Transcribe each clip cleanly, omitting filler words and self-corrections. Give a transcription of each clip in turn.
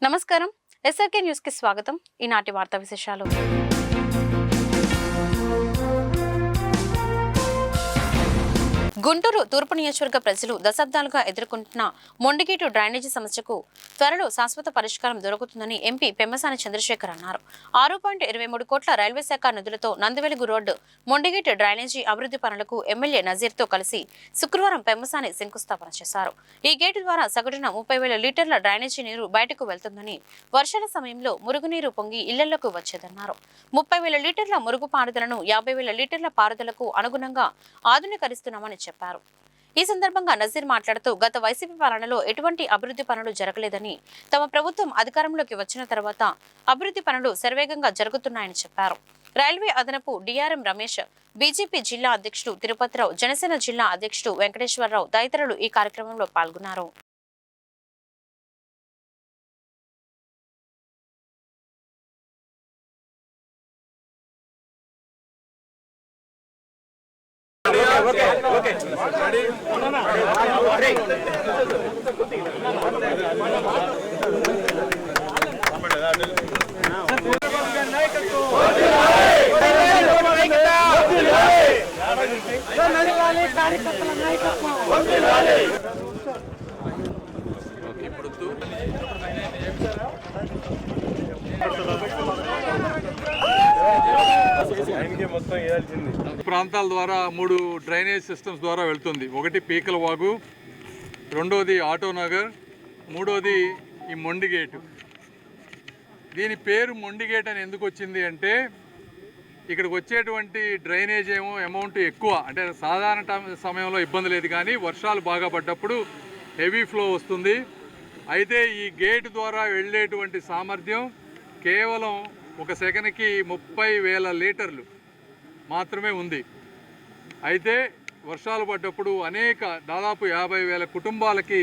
నమస్కారం SRK news కి స్వాగతం. ఈనాటి వార్తా విశేషాలు. గుంటూరు తూర్పు నియోజకవర్గ ప్రజలు దశాబ్దాలుగా ఎదుర్కొంటున్న మొండిగేటు డ్రైనేజీ సమస్యకు త్వరలో శాశ్వత పరిష్కారం దొరుకుతుందని ఎంపీ పెమ్మసాని చంద్రశేఖర్ అన్నారు. 6.23 కోట్ల రైల్వే శాఖ నిధులతో నందివెలుగు రోడ్డు మొండిగేటు డ్రైనేజీ అభివృద్ధి పనులకు ఎమ్మెల్యే నజీర్తో కలిసి శుక్రవారం పెమ్మసాని శంకుస్థాపన చేశారు. ఈ గేటు ద్వారా సగటున 30,000 లీటర్ల డ్రైనేజీ నీరు బయటకు వెళ్తుందని, వర్షాల సమయంలో మురుగునీరు పొంగి ఇళ్లలోకి వచ్చేదన్నారు. 30,000 లీటర్ల మురుగు పారుదలను 50,000 లీటర్ల పారుదలకు అనుగుణంగా ఆధునీకరిస్తున్నామని చెప్పారు. ఈ సందర్భంగా నజీర్ మాట్లాడుతూ, గత వైసీపీ పాలనలో ఎటువంటి అభివృద్ధి పనులు జరగలేదని, తమ ప్రభుత్వం అధికారంలోకి వచ్చిన తర్వాత అభివృద్ధి పనులు శరవేగంగా జరుగుతున్నాయని చెప్పారు. రైల్వే అదనపు డిఆర్ఎం రమేష్, బీజేపీ జిల్లా అధ్యక్షుడు తిరుపతిరావు, జనసేన జిల్లా అధ్యక్షుడు వెంకటేశ్వరరావు తదితరులు ఈ కార్యక్రమంలో పాల్గొన్నారు. ప్రాంతాల ద్వారా 3 డ్రైనేజ్ సిస్టమ్స్ ద్వారా వెళ్తుంది. ఒకటి పీకల వాగు, రెండోది ఆటోనగర్, మూడోది ఈ మొండిగేటు. దీని పేరు మొండిగేట్ అని ఎందుకు వచ్చింది అంటే, ఇక్కడికి వచ్చేటువంటి డ్రైనేజ్ ఏమో అమౌంట్ ఎక్కువ, అంటే సాధారణ సమయంలో ఇబ్బంది లేదు, కానీ వర్షాలు బాగా పడ్డప్పుడు హెవీ ఫ్లో వస్తుంది. అయితే ఈ గేటు ద్వారా వెళ్ళేటువంటి సామర్థ్యం కేవలం ఒక సెకన్కి 30,000 లీటర్లు మాత్రమే ఉంది. అయితే వర్షాలు పడ్డప్పుడు దాదాపు 50,000 కుటుంబాలకి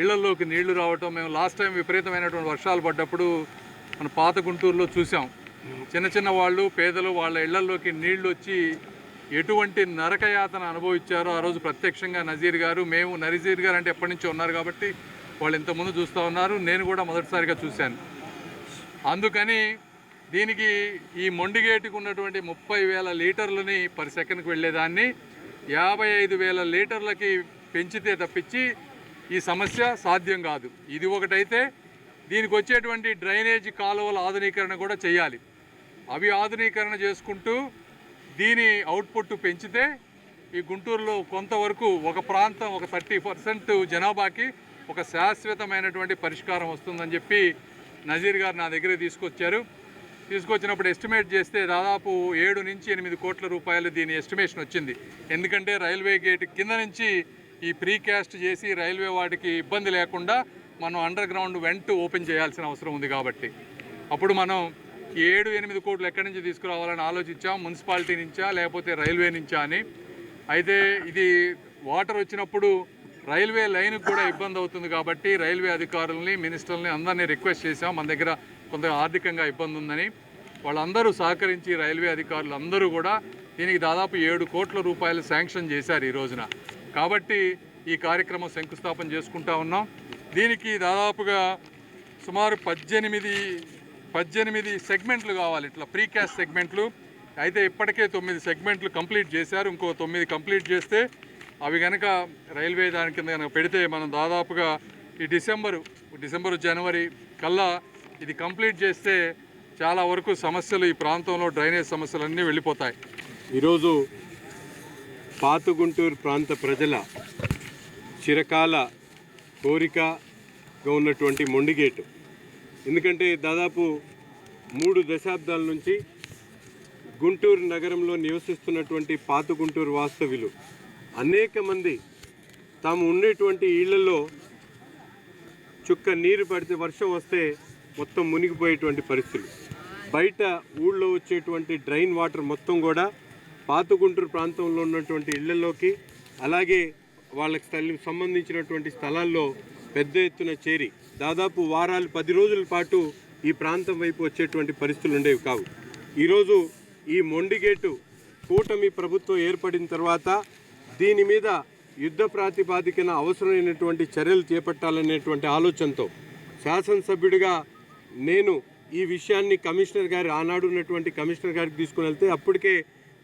ఇళ్లలోకి నీళ్లు రావటం మేము లాస్ట్ టైం విపరీతమైనటువంటి వర్షాలు పడ్డప్పుడు మన పాత గుంటూరులో చూసాం. చిన్న వాళ్ళు, పేదలు, వాళ్ళ ఇళ్లలోకి నీళ్లు వచ్చి ఎటువంటి నరకయాతన అనుభవించారో ఆ రోజు ప్రత్యక్షంగా నజీర్ గారు, నజీర్ గారు అంటే ఎప్పటి నుంచో ఉన్నారు కాబట్టి వాళ్ళు ఇంతకుముందు చూస్తూ ఉన్నారు, నేను కూడా మొదటిసారిగా చూశాను. అందుకని దీనికి ఈ మొండిగేటుకు ఉన్నటువంటి 30,000 లీటర్లని పర్ సెకండ్కి వెళ్ళేదాన్ని 55,000 లీటర్లకి పెంచితే తప్పించి ఈ సమస్య సాధ్యం కాదు. ఇది ఒకటైతే దీనికి వచ్చేటువంటి డ్రైనేజీ కాలువల ఆధునీకరణ కూడా చేయాలి. అవి ఆధునీకరణ చేసుకుంటూ దీని అవుట్పుట్ పెంచితే ఈ గుంటూరులో కొంతవరకు ఒక ప్రాంతం, ఒక 30% జనాభాకి ఒక శాశ్వతమైనటువంటి పరిష్కారం వస్తుందని చెప్పి నజీర్ గారు నా దగ్గర తీసుకొచ్చినప్పుడు ఎస్టిమేట్ చేస్తే దాదాపు 7 నుంచి 8 కోట్ల రూపాయలు దీని ఎస్టిమేషన్ వచ్చింది. ఎందుకంటే రైల్వే గేట్ కింద నుంచి ఈ ప్రీకాస్ట్ చేసి రైల్వే వాటికి ఇబ్బంది లేకుండా మనం అండర్ గ్రౌండ్ వెంట్ ఓపెన్ చేయాల్సిన అవసరం ఉంది. కాబట్టి అప్పుడు మనం 7-8 కోట్లు ఎక్కడి నుంచి తీసుకురావాలని ఆలోచించాం, మున్సిపాలిటీ నుంచా లేకపోతే రైల్వే నుంచా అని. అయితే ఇది వాటర్ వచ్చినప్పుడు రైల్వే లైన్కి కూడా ఇబ్బంది అవుతుంది కాబట్టి రైల్వే అధికారులని, మినిస్టర్లని అందరినీ రిక్వెస్ట్ చేశాం. మన దగ్గర కొంత ఆర్థికంగా ఇబ్బంది ఉందని వాళ్ళందరూ సహకరించి రైల్వే అధికారులు అందరూ కూడా దీనికి దాదాపు 7 కోట్ల రూపాయలు శాంక్షన్ చేశారు ఈ రోజున. కాబట్టి ఈ కార్యక్రమం శంకుస్థాపన చేసుకుంటా ఉన్నాం. దీనికి దాదాపుగా సుమారు 18 సెగ్మెంట్లు కావాలి, ఇట్లా ప్రీకాస్ట్ సెగ్మెంట్లు. అయితే ఇప్పటికే 9 సెగ్మెంట్లు కంప్లీట్ చేశారు. ఇంకో 9 కంప్లీట్ చేస్తే అవి కనుక రైల్వే దాని కింద కనుక పెడితే మనం దాదాపుగా ఈ డిసెంబరు జనవరి కల్లా ఇది కంప్లీట్ చేస్తే చాలా వరకు సమస్యలు, ఈ ప్రాంతంలో డ్రైనేజ్ సమస్యలన్నీ వెళ్ళిపోతాయి. ఈరోజు పాత గుంటూరు ప్రాంత ప్రజల చిరకాల కోరికగా ఉన్నటువంటి మొండిగేటు. ఎందుకంటే దాదాపు 3 దశాబ్దాల నుంచి గుంటూరు నగరంలో నివసిస్తున్నటువంటి పాత గుంటూరు వాస్తవ్యులు అనేక మంది తాము ఉండేటువంటి ఇళ్లలో చుక్క నీరు పడితే, వర్షం వస్తే మొత్తం మునిగిపోయేటువంటి పరిస్థితులు. బయట ఊళ్ళో వచ్చేటువంటి డ్రైన్ వాటర్ మొత్తం కూడా పాత గుంటూరు ప్రాంతంలో ఉన్నటువంటి ఇళ్లలోకి, అలాగే వాళ్ళకి సంబంధించినటువంటి స్థలాల్లో పెద్ద ఎత్తున చేరి దాదాపు వారాలు 10 రోజుల పాటు ఈ ప్రాంతం వైపు వచ్చేటువంటి పరిస్థితులు ఉండేవి కావు. ఈరోజు ఈ మొండిగేటు కూటమి ప్రభుత్వం ఏర్పడిన తర్వాత దీని మీద యుద్ధ ప్రాతిపాదికన అవసరమైనటువంటి చర్యలు చేపట్టాలనేటువంటి ఆలోచనతో శాసనసభ్యుడిగా నేను ఈ విషయాన్ని కమిషనర్ గారు ఆనాడు ఉన్నటువంటి కమిషనర్ గారికి తీసుకుని వెళ్తే అప్పటికే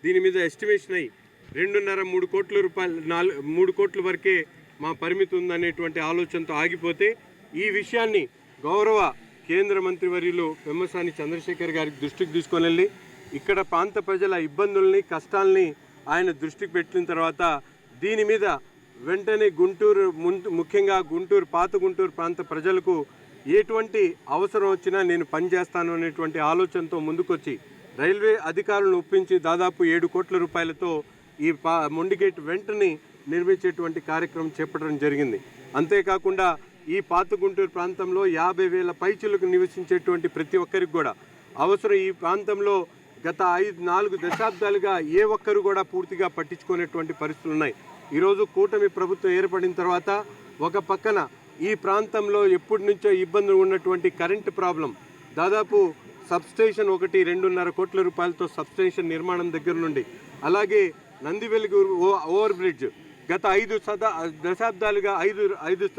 దీని మీద ఎస్టిమేషన్ అయ్యి 2.5-3 కోట్ల రూపాయలు 3 కోట్ల వరకే మా పరిమితి ఉందనేటువంటి ఆలోచనతో ఆగిపోతే ఈ విషయాన్ని గౌరవ కేంద్ర మంత్రివర్యులు పెమ్మసాని చంద్రశేఖర్ గారికి దృష్టికి తీసుకొని వెళ్ళి ఇక్కడ ప్రాంత ప్రజల ఇబ్బందుల్ని కష్టాల్ని ఆయన దృష్టికి పెట్టిన తర్వాత దీని మీద వెంటనే గుంటూరు ముఖ్యంగా గుంటూరు పాత గుంటూరు ప్రాంత ప్రజలకు ఎటువంటి అవసరం వచ్చినా నేను పనిచేస్తాను అనేటువంటి ఆలోచనతో ముందుకొచ్చి రైల్వే అధికారులను ఒప్పించి దాదాపు 7 కోట్ల రూపాయలతో ఈ మొండిగేట్ వెంటనే నిర్మించేటువంటి కార్యక్రమం చేపట్టడం జరిగింది. అంతేకాకుండా ఈ పాత గుంటూరు ప్రాంతంలో 50,000 పైచులకు నివసించేటువంటి ప్రతి ఒక్కరికి కూడా అవసరం. ఈ ప్రాంతంలో గత 4 దశాబ్దాలుగా ఏ ఒక్కరు కూడా పూర్తిగా పట్టించుకునేటువంటి పరిస్థితులు ఉన్నాయి. ఈరోజు కూటమి ప్రభుత్వం ఏర్పడిన తర్వాత ఒక పక్కన ఈ ప్రాంతంలో ఎప్పటి నుంచో ఇబ్బందులు ఉన్నటువంటి కరెంటు ప్రాబ్లం, దాదాపు సబ్స్టేషన్ ఒకటి 2.5 కోట్ల రూపాయలతో సబ్స్టేషన్ నిర్మాణం దగ్గర నుండి, అలాగే నందివెలుగు ఓవర్ బ్రిడ్జ్ గత 5 దశాబ్దాలుగా 5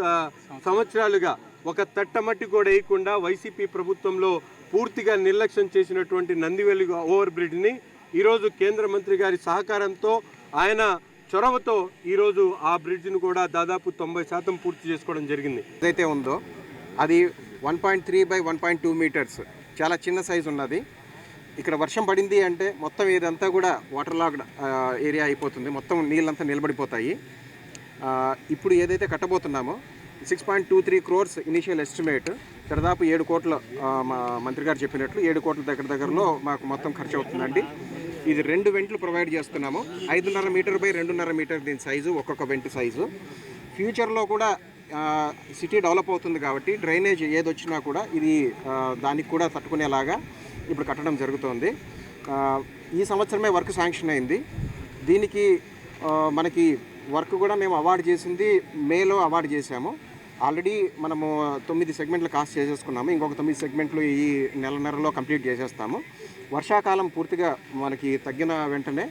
సంవత్సరాలుగా ఒక తట్టమట్టి కూడా వేయకుండా వైసీపీ ప్రభుత్వంలో పూర్తిగా నిర్లక్ష్యం చేసినటువంటి నందివెలుగు ఓవర్ బ్రిడ్జ్ని ఈరోజు కేంద్ర మంత్రి గారి సహకారంతో ఆయన చొరవతో ఈరోజు ఆ బ్రిడ్జ్ను కూడా దాదాపు 90% పూర్తి చేసుకోవడం జరిగింది. ఏదైతే ఉందో అది 1.3 by 1.2 మీటర్స్, చాలా చిన్న సైజు ఉన్నది. ఇక్కడ వర్షం పడింది అంటే మొత్తం ఇదంతా కూడా వాటర్ లాగ్డ్ ఏరియా అయిపోతుంది, మొత్తం నీళ్ళంతా నిలబడిపోతాయి. ఇప్పుడు ఏదైతే కట్టబోతున్నామో 6.23 crores ఇనిషియల్ ఎస్టిమేట్, దాదాపు 7 కోట్ల మా మంత్రి గారు చెప్పినట్లు 7 కోట్ల దగ్గరలో మాకు మొత్తం ఖర్చు అవుతుందండి. ఇది 2 వెంట్లు ప్రొవైడ్ చేస్తున్నాము. 5.5 మీటర్ బై 2.5 మీటర్ దీని సైజు, ఒక్కొక్క వెంట్ సైజు. ఫ్యూచర్లో కూడా సిటీ డెవలప్ అవుతుంది కాబట్టి డ్రైనేజ్ ఏదొచ్చినా కూడా ఇది దానికి కూడా తట్టుకునేలాగా ఇప్పుడు కట్టడం జరుగుతోంది. ఈ సంవత్సరమే వర్క్ శాంక్షన్ అయింది. దీనికి మనకి వర్క్ కూడా మేము అవార్డు చేసింది మేలో అవార్డు చేశాము. ఆల్రెడీ మనము 9 సెగ్మెంట్లు కాస్ట్ చేసేసుకున్నాము. ఇంకొక 9 సెగ్మెంట్లు ఈ నెలన్నరలో కంప్లీట్ చేసేస్తాము. వర్షాకాలం పూర్తిగా మనకి తగ్గిన వెంటనే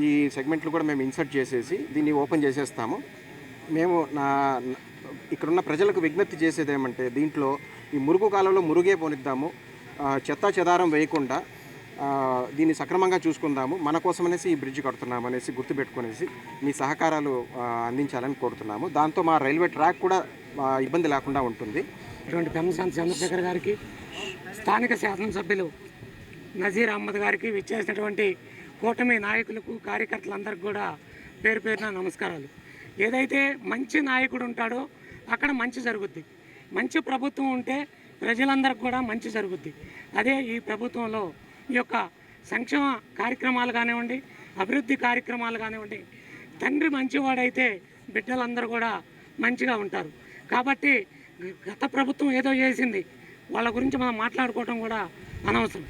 ఈ సెగ్మెంట్లు కూడా మేము ఇన్సర్ట్ చేసేసి దీన్ని ఓపెన్ చేసేస్తాము. మేము ఇక్కడున్న ప్రజలకు విజ్ఞప్తి చేసేది ఏమంటే, దీంట్లో ఈ మురుగు కాలంలో మురుగే పోనిద్దాము, చెత్తా చెదారం వేయకుండా దీన్ని సక్రమంగా చూసుకుందాము. మన కోసమనేసి ఈ బ్రిడ్జ్ కడుతున్నాము అనేసి గుర్తుపెట్టుకునేసి మీ సహకారాలు అందించాలని కోరుతున్నాము. దాంతో మా రైల్వే ట్రాక్ కూడా ఇబ్బంది లేకుండా ఉంటుంది. ఇటువంటి పెమ్మసాని చంద్రశేఖర్ గారికి, స్థానిక శాసనసభ్యులు నజీర్ అహ్మద్ గారికి, విచ్చేసినటువంటి కూటమి నాయకులకు, కార్యకర్తలందరికీ కూడా పేరు పేరున నమస్కారాలు. ఏదైతే మంచి నాయకుడు ఉంటాడో అక్కడ మంచి జరుగుద్ది. మంచి ప్రభుత్వం ఉంటే ప్రజలందరికీ కూడా మంచి జరుగుద్ది. అదే ఈ ప్రభుత్వంలో ఈ యొక్క సంక్షేమ కార్యక్రమాలు కానివ్వండి, అభివృద్ధి కార్యక్రమాలు కానివ్వండి, తండ్రి మంచివాడైతే బిడ్డలందరూ కూడా మంచిగా ఉంటారు. కాబట్టి గత ప్రభుత్వం ఏదో చేసింది, వాళ్ళ గురించి మనం మాట్లాడుకోవడం కూడా అనవసరం.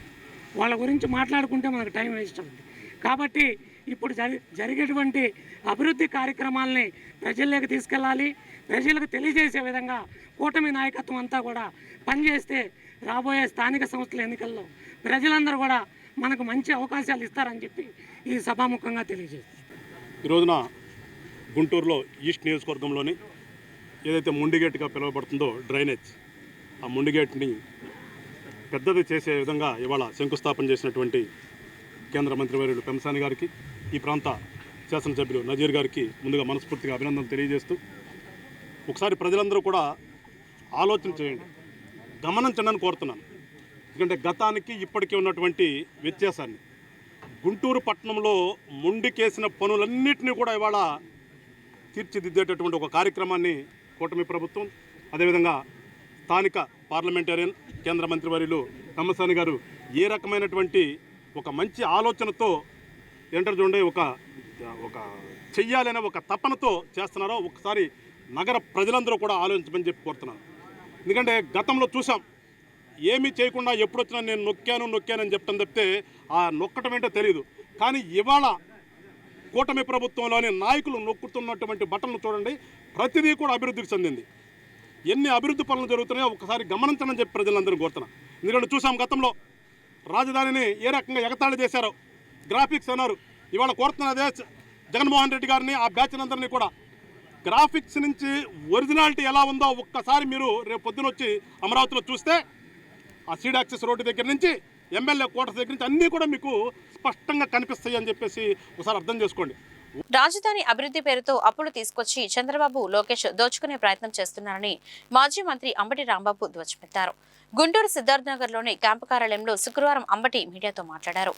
వాళ్ళ గురించి మాట్లాడుకుంటే మనకు టైం వేస్ట్ అవుతుంది. కాబట్టి ఇప్పుడు జరిగేటువంటి అభివృద్ధి కార్యక్రమాలని ప్రజల్లోకి తీసుకెళ్ళాలి. ప్రజలకు తెలియజేసే విధంగా కూటమి నాయకత్వం అంతా కూడా పనిచేస్తే రాబోయే స్థానిక సంస్థల ఎన్నికల్లో ప్రజలందరూ కూడా మనకు మంచి అవకాశాలు ఇస్తారని చెప్పి ఈ సభాముఖంగా తెలియజేస్తారు. ఈ రోజున గుంటూరులో ఈస్ట్ నియోజకవర్గంలోని ఏదైతే మొండిగేట్గా పిలువబడుతుందో డ్రైనేజ్, ఆ మొండిగేట్ని పెద్దది చేసే విధంగా ఇవాళ శంకుస్థాపన చేసినటువంటి కేంద్ర మంత్రివర్యులు పెమ్మసాని గారికి, ఈ ప్రాంత శాసనసభ్యులు నజీర్ గారికి ముందుగా మనస్ఫూర్తిగా అభినందనలు తెలియజేస్తూ, ఒకసారి ప్రజలందరూ కూడా ఆలోచన చేయండి, గమనించండి అని కోరుతున్నాను. ఎందుకంటే గతానికి ఇప్పటికీ ఉన్నటువంటి వ్యత్యాసాన్ని, గుంటూరు పట్టణంలో మొండికేసిన పనులన్నింటినీ కూడా ఇవాళ తీర్చిదిద్దేటటువంటి ఒక కార్యక్రమాన్ని కూటమి ప్రభుత్వం, అదేవిధంగా స్థానిక పార్లమెంటేరియన్ కేంద్ర మంత్రివర్యులు పెమ్మసాని గారు ఏ రకమైనటువంటి ఒక మంచి ఆలోచనతో ఏంటర్ చూడండి ఒక చెయ్యాలనే ఒక తపనతో చేస్తున్నారో ఒకసారి నగర ప్రజలందరూ కూడా ఆలోచించమని చెప్పి కోరుతున్నాను. ఎందుకంటే గతంలో చూసాం, ఏమీ చేయకుండా ఎప్పుడొచ్చినా నేను నొక్కానని చెప్పడం తప్పితే ఆ నొక్కటం ఏంటో తెలియదు. కానీ ఇవాళ కూటమి ప్రభుత్వంలోని నాయకులు నొక్కుతున్నటువంటి బటన్లు చూడండి, ప్రతిదీ కూడా అభివృద్ధికి చెందింది. ఎన్ని అభివృద్ధి పనులు జరుగుతున్నాయో ఒకసారి గమనించమని చెప్పి ప్రజలందరూ కోరుతున్నాను. ఎందుకంటే చూసాం గతంలో రాజధానిని ఏ రకంగా ఎగతాళి చేశారో, గ్రాఫిక్స్ అన్నారు. ఇవాళ కోరుతున్నదే జగన్మోహన్ రెడ్డి గారిని, ఆ బ్యాచ్ అందరినీ కూడా గ్రాఫిక్స్ నుంచి ఒరిజినాలిటీ ఎలా ఉందో ఒక్కసారి మీరు రేపు పొద్దున వచ్చి అమరావతిలో చూస్తే ఆ సీడ్ యాక్సెస్ రోడ్డు దగ్గర నుంచి ఎమ్మెల్యే క్వార్టర్స్ దగ్గర నుంచి అన్నీ కూడా మీకు స్పష్టంగా కనిపిస్తాయి అని చెప్పేసి ఒకసారి అర్థం చేసుకోండి. రాజధాని అభివృద్ధి పేరుతో అప్పులు తీసుకొచ్చి చంద్రబాబు లోకేష్ దోచుకునే ప్రయత్నం చేస్తున్నారని మాజీ మంత్రి అంబటి రాంబాబు ధ్వజమెత్తారు. గుంటూరు సిద్ధార్థనగర్లోని క్యాంపు కార్యాలయంలో శుక్రవారం అంబటి మీడియాతో మాట్లాడారు.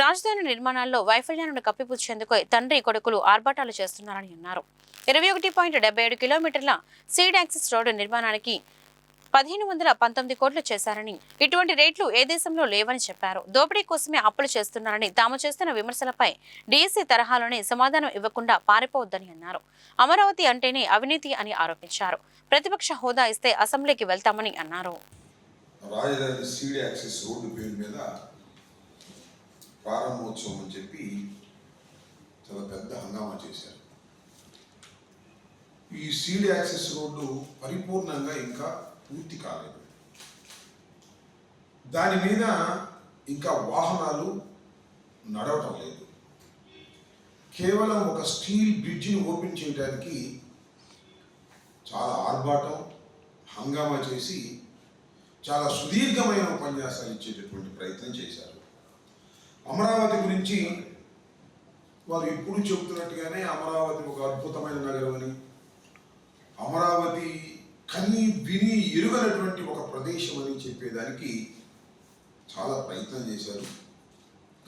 రాజధాని నిర్మాణాల్లో వైఫల్యాలను కప్పిపుచ్చేందుకు తండ్రి కొడుకులు ఆర్భాటాలు చేస్తున్నారని అన్నారు. 21.77 కిలోమీటర్ల సీడ్ యాక్సెస్ రోడ్డు నిర్మాణానికి 1519 కోట్లు చేశారని, ఇటువంటి రేట్లు ఏ దేశంలో లేవని చెప్పారు. దోపిడీ కోసమే అప్పులు చేస్తున్నారని, తాము చేస్తున్న విమర్శలపై డీఎస్సీ తరహాలోనే సమాధానం ఇవ్వకుండా పారిపోవద్దని అన్నారు. అమరావతి అంటేనే అవినీతి అని ఆరోపించారు. ప్రతిపక్ష హోదా ఇస్తే అసెంబ్లీకి వెళ్తామని అన్నారు. రాజధాని సీడ్ యాక్సెస్ రోడ్డు పేరు మీద ప్రారంభోత్సవం అని చెప్పి చాలా పెద్ద హంగామా చేశారు. ఈ సీడ్ యాక్సెస్ రోడ్డు పరిపూర్ణంగా ఇంకా పూర్తి కాలేదు. దాని మీద ఇంకా వాహనాలు నడవటం లేదు. కేవలం ఒక స్టీల్ బ్రిడ్జిని ఓపెన్ చేయడానికి చాలా ఆర్భాటం హంగామా చేసి చాలా సుదీర్ఘమైన ఉపన్యాసాలు ఇచ్చేటటువంటి ప్రయత్నం చేశారు. అమరావతి గురించి వారు ఎప్పుడు చెబుతున్నట్టుగానే అమరావతి ఒక అద్భుతమైన నగరం అని, అమరావతి కని విని ఎరుగనటువంటి ఒక ప్రదేశం అని చెప్పేదానికి చాలా ప్రయత్నం చేశారు.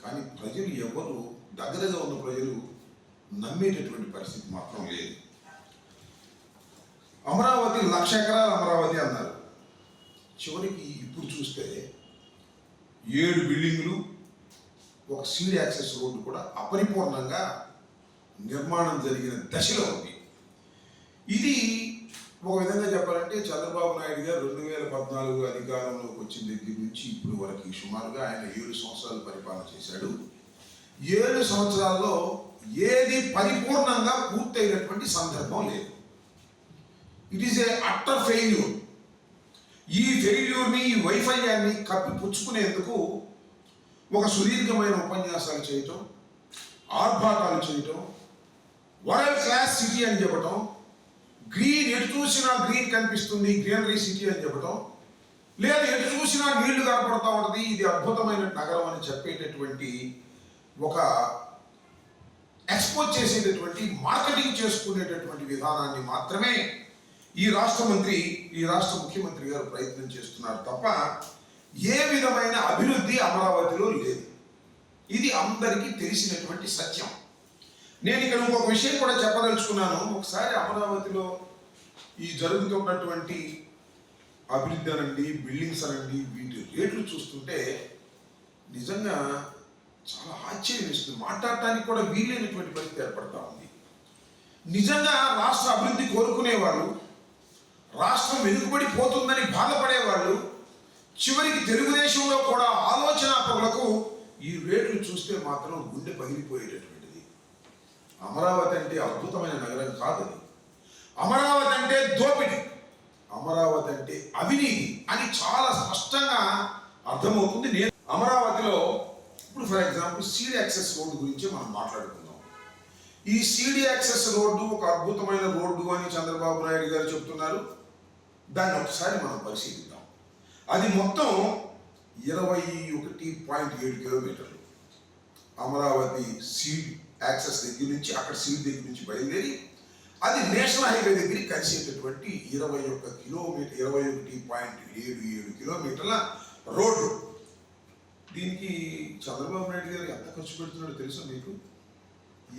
కానీ ప్రజలు ఎవరు, దగ్గరగా ఉన్న ప్రజలు నమ్మేటటువంటి పరిస్థితి మాత్రం లేదు. అమరావతి 1,00,000 ఎకరాల అమరావతి అన్నారు. చివరికి ఇప్పుడు చూస్తే 7 బిల్డింగులు, ఒక సీడ్ యాక్సెస్ రోడ్డు కూడా అపరిపూర్ణంగా నిర్మాణం జరిగిన దశలో ఉంది. ఇది ఒక విధంగా చెప్పాలంటే చంద్రబాబు నాయుడు గారు 2014 అధికారంలోకి వచ్చిన దగ్గర నుంచి ఇప్పుడు వరకు సుమారుగా ఆయన 7 సంవత్సరాలు పరిపాలన చేశాడు. 7 సంవత్సరాల్లో ఏది పరిపూర్ణంగా పూర్తయినటువంటి సందర్భం లేదు. It is a utter failure. ఈ ఫెయిల్యూర్ని, ఈ వైఫల్యాన్ని కప్పిపుచ్చుకునేందుకు ఒక సుదీర్ఘమైన ఉపన్యాసాలు చేయటం, ఆర్భాటాలు చేయటం, వరల్డ్ క్లాస్ సిటీ అని చెప్పటం, గ్రీన్ ఎటు చూసినా గ్రీన్ కనిపిస్తుంది, గ్రీనరీ సిటీ అని చెప్పటం, లేదా ఎటు చూసినా నీళ్లు కనపడుతూ ఉంటుంది, ఇది అద్భుతమైన నగరం అని చెప్పేటటువంటి ఒక ఎక్స్పోజ్ చేసేటటువంటి, మార్కెటింగ్ చేసుకునేటటువంటి విధానాన్ని మాత్రమే ఈ రాష్ట్ర ముఖ్యమంత్రి గారు ప్రయత్నం చేస్తున్నారు తప్ప ఏ విధమైన అభివృద్ధి అమరావతిలో లేదు. ఇది అందరికీ తెలిసినటువంటి సత్యం. నేను ఇక్కడ ఇంకొక విషయం కూడా చెప్పదలుచుకున్నాను. ఒకసారి అమరావతిలో ఈ జరుగుతున్నటువంటి అభివృద్ధి అనండి, బిల్డింగ్స్ అనండి, వీటి రేట్లు చూస్తుంటే నిజంగా చాలా ఆశ్చర్యం ఇస్తుంది. మాట్లాడటానికి కూడా వీలైనటువంటి పరిస్థితి ఏర్పడతా ఉంది. నిజంగా రాష్ట్ర అభివృద్ధి కోరుకునేవాళ్ళు, రాష్ట్రం వెనుకబడిపోతుందని బాధపడేవాళ్ళు, చివరికి తెలుగుదేశంలో కూడా ఆలోచన పరులకు ఈ రేట్లు చూస్తే మాత్రం గుండె పగిలిపోయేటటువంటిది. అమరావతి అంటే అద్భుతమైన నగరం కాదని, అమరావతి అంటే దోపిడీ, అమరావతి అంటే అవినీతి అని చాలా స్పష్టంగా అర్థమవుతుంది. నేను అమరావతిలో ఇప్పుడు for example seed access road గురించి మనం మాట్లాడుకుందాం. ఈ సీడ్ యాక్సెస్ రోడ్డు ఒక అద్భుతమైన రోడ్డు అని చంద్రబాబు నాయుడు గారు చెప్తున్నారు. దాన్ని ఒకసారి మనం పరిశీలిద్దాం. అది మొత్తం 21.7 కిలోమీటర్లు. అమరావతి సీడ్ యాక్సెస్ దగ్గర నుంచి, అక్కడ సీడ్ దగ్గర నుంచి బయలుదేరి అది నేషనల్ హైవే దగ్గరికి కలిసేటటువంటి 21.77 కిలోమీటర్ల రోడ్డు. దీనికి చంద్రబాబు నాయుడు గారు ఎంత ఖర్చు పెడుతున్నాడో తెలుసా మీకు?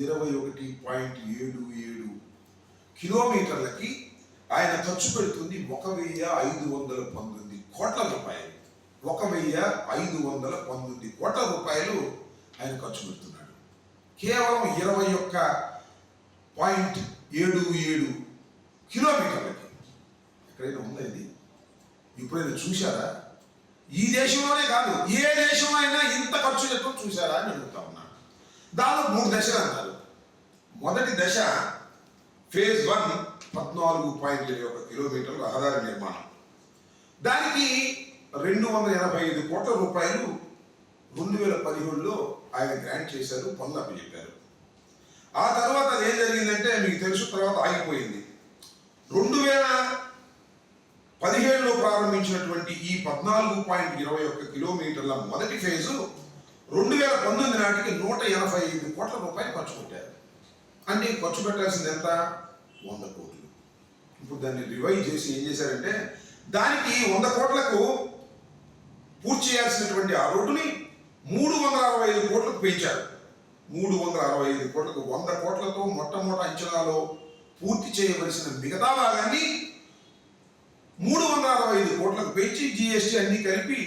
21.77 కిలోమీటర్లకి ఆయన ఖర్చు పెడుతుంది 1,519 కోట్ల రూపాయలు. 1,519 కోట్ల రూపాయలు ఆయన ఖర్చు పెడుతున్నాడు కేవలం 21.77 కిలోమీటర్లకి. ఎక్కడైనా ఉందా ఇది? ఎప్పుడైనా చూశారా? ఈ దేశంలోనే కాదు, ఏ దేశంలో అయినా ఇంత ఖర్చు పెట్టడం చూశారా అని అడుగుతా ఉన్నాను. దానిలో 3 దశలు అన్నారు. మొదటి దశ ఫేజ్ 1 14.21 కిలోమీటర్ల రహదారి నిర్మాణం. దానికి 285 కోట్ల రూపాయలు 2017లో ఆయన గ్రాంట్ చేశారు, పనులు అప్పచెప్పారు. ఆ తర్వాత అది ఏం జరిగిందంటే మీకు తెలుసు, తర్వాత ఆగిపోయింది. 2017లో ప్రారంభించినటువంటి ఈ 14.21 కిలోమీటర్ల మొదటి ఫేజు 2019 నాటికి 185 కోట్ల రూపాయలు ఖర్చు పెట్టారు. అంటే ఖర్చు పెట్టాల్సింది ఎంత? 100 కోట్లు. ఇప్పుడు దాన్ని రివైజ్ చేసి ఏం చేశారంటే, దానికి 100 కోట్లకు పూర్తి చేయాల్సినటువంటి ఆ రోడ్డుని 365 కోట్లకు పెంచారు. 365 కోట్లకు, 100 కోట్లతో మొట్టమొదటి అంచనాలో పూర్తి చేయవలసిన మిగతా భాగాన్ని 365 కోట్లకు పెంచి జీఎస్టీ అన్ని కలిపి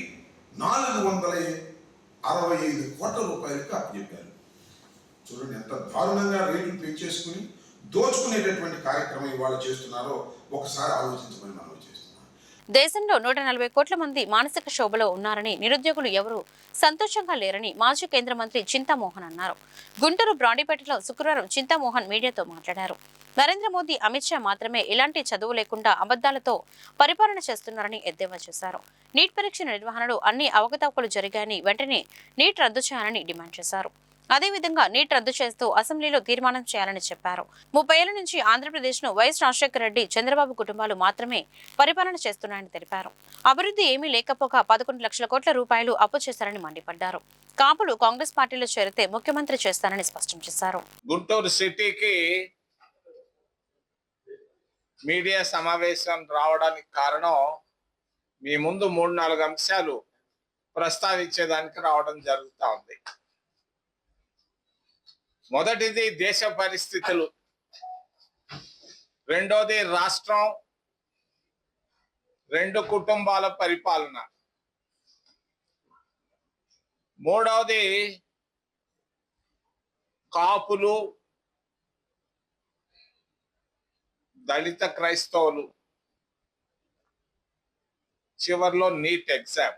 465 కోట్ల రూపాయలకు అప్పచెప్పారు. చూడండి ఎంత దారుణంగా రేట్లు పెంచేసుకుని దోచుకునేటటువంటి కార్యక్రమం ఇవాళ చేస్తున్నారో ఒకసారి ఆలోచించమని మనం చేస్తున్నాం. దేశంలో 140 కోట్ల మంది మానసిక క్షోభలో ఉన్నారని, నిరుద్యోగులు ఎవరూ సంతోషంగా లేరని మాజీ కేంద్ర మంత్రి చింతామోహన్ అన్నారు. గుంటూరు బ్రాండిపేటలో శుక్రవారం చింతామోహన్ మీడియాతో మాట్లాడారు. నరేంద్ర మోదీ, అమిత్ షా మాత్రమే ఇలాంటి చదువు లేకుండా అబద్దాలతో పరిపాలన చేస్తున్నారని ఎద్దేవా చేశారు. నీట్ పరీక్ష నిర్వహణలో అన్ని అవకతవకలు జరిగాయని, వెంటనే నీట్ రద్దు చేయాలని డిమాండ్ చేశారు. అదేవిధంగా నీట్ రద్దు చేస్తూ అసెంబ్లీలో తీర్మానం చేయాలని చెప్పారు. 30 ఏళ్ల నుంచి ఆంధ్రప్రదేశ్ను వైఎస్ రాజశేఖర రెడ్డి, చంద్రబాబు కుటుంబాలు మాత్రమే పరిపాలన చేస్తున్నాయని తెలిపారు. అభివృద్ధి ఏమీ లేకపోగా 11 లక్షల కోట్ల రూపాయలు అప్పు చేశారని మండిపడ్డారు. కాపులు కాంగ్రెస్ పార్టీలో చేరితే ముఖ్యమంత్రి చేస్తారని స్పష్టం చేశారు. గుంటూరు సిటీకి మీడియా సమావేశం రావడానికి కారణం, మీ ముందు 3-4 అంశాలు ప్రస్తావించేదానికి రావడం జరుగుతూ ఉంది. మొదటిది దేశ పరిస్థితులు, రెండోది రాష్ట్రం, 2 కుటుంబాల పరిపాలన, మూడవది కాపులు, దళిత క్రైస్తవులు, చివర్లో నీట్ ఎగ్జామ్.